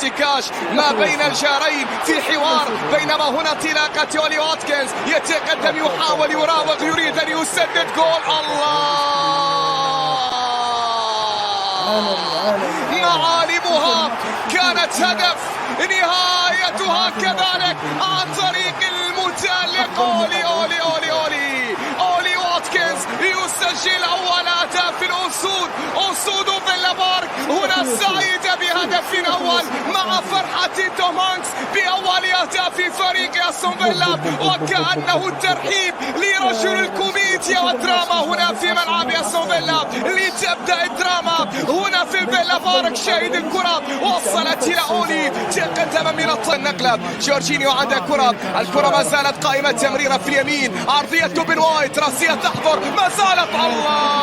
احتكاش ما بين الجارين في حوار، بينما هنا انطلاقة أولي واتكنز يتقدم يحاول يراوغ يريد أن يسدد جول. الله معالمها كانت هدف، نهايتها كذلك عن طريق المتألق أولي واتكنز يسجل أول أهداف الأسود، أسود فيلا بارك هنا سعيدة بهدف أول مع فرحة توم هانكس بأول أهداف فريق أستون فيلا، وكأنه الترحيب لرجل الكوميديا والدراما هنا في ملعب أستون فيلا لتبدأ الدراما هنا في فيلا بارك. شاهد الكرة وصلت إلى أولي، تقدم من النقلة جورجينيو عند الكرة ما زالت قائمة، تمريرة في اليمين عرضية بن وايت، راسية تحضر ما زالت. الله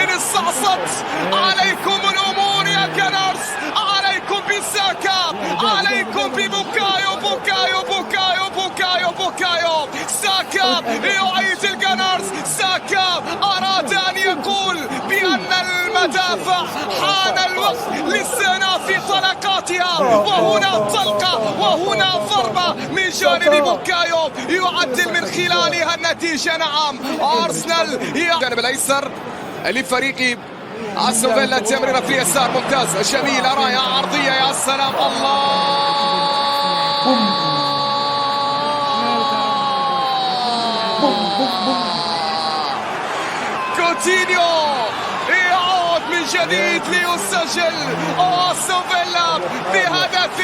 إن استعصت عليكم الأمور يا كنارس، عليكم بساكا، عليكم ببوكايو ساكا يعيد الكنارس. ساكا أراد أن يقول بأن المدافع حان الوقت لاستئناف طلقاتها، وهنا طلقة وهنا ضربة من جانب بوكايو يعدل من خلالها النتيجة. نعم أرسنال الجانب الأيسر لفريق أستون فيلا، تمريرة في اليسار ممتاز جميلة رائعة عرضية يا سلام. الله كوتينيو يعود من جديد ليسجل أستون فيلا بهدف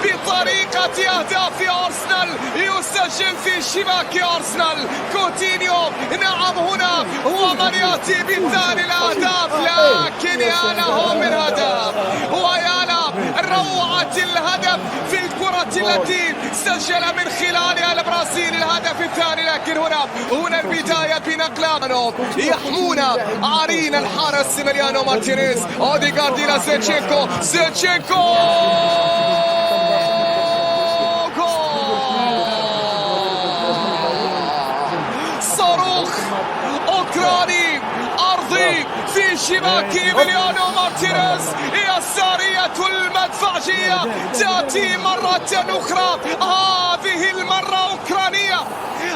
بطريقة أهداف أرسنال، يسجل في شباك أرسنال كوتينيو. نعم هنا هو من يأتي بالثاني الأهداف، لكن يا له من هدف ويا له روعة الهدف في الكرة التي سجل من خلالها البرازيل الهدف الثاني. لكن هنا البداية بنقلة يحمون عارين الحارس ماريانو مارتينيز، اوديغارد إلى زيتشينكو صاروخ أوكراني أرضي في شباك ماريانو مارتينيز. يسارية المدفعجية تأتي مرة أخرى، هذه المرة أوكرانية،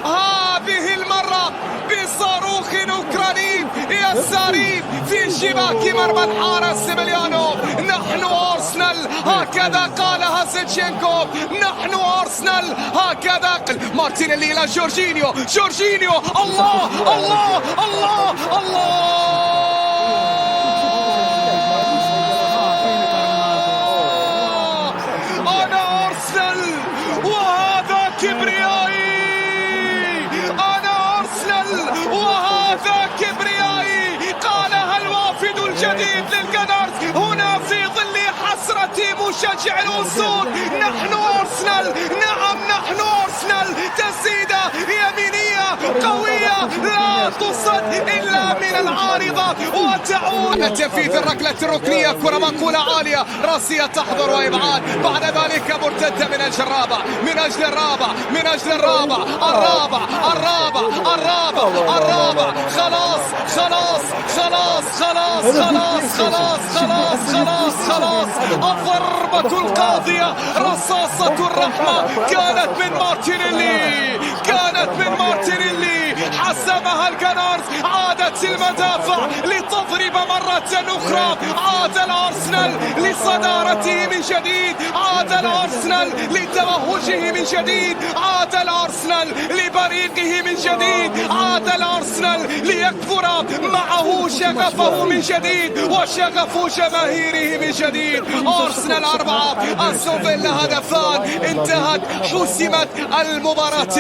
هذه المرة بصاروخ أوكراني يساري في شباك مرمى الحارس ماريانو. نحن أرسنال هكذا قالها زيتشينكو، نحن أرسنال هكذا. مارتينيلي إلى جورجينيو الله الله الله الله أنا أرسنال وهذا كبريائي، أنا أرسنال وهذا كبريائي، قالها الوافد الجديد للجنرز هنا في ظل حسرة مشجع الأسود. نحن أرسنال، نعم نحن أرسنال، تسديدة يمينية قوية لا تصد إلا من العارضة وتعود تنفيذ الركلة الركنية، كرة منقولة عالية، راسية تحضر وإبعاد، بعد ذلك مرتدة من أجل الرابع خلاص الضربة القاضية، رصاصة الرحمة كانت من مارتينيلي، حسمها الجنرز، عادت المدافع لتضرب مرة أخرى، عاد الأرسنال لصدارته من جديد، عاد الأرسنال لتوهجه من جديد، عاد الأرسنال لبريقه من جديد، عاد الأرسنال ليكبر معه شغفه من جديد وشغف جماهيره من جديد. أرسنال 4 أستون فيلا هدفان، انتهت حسمت المباراة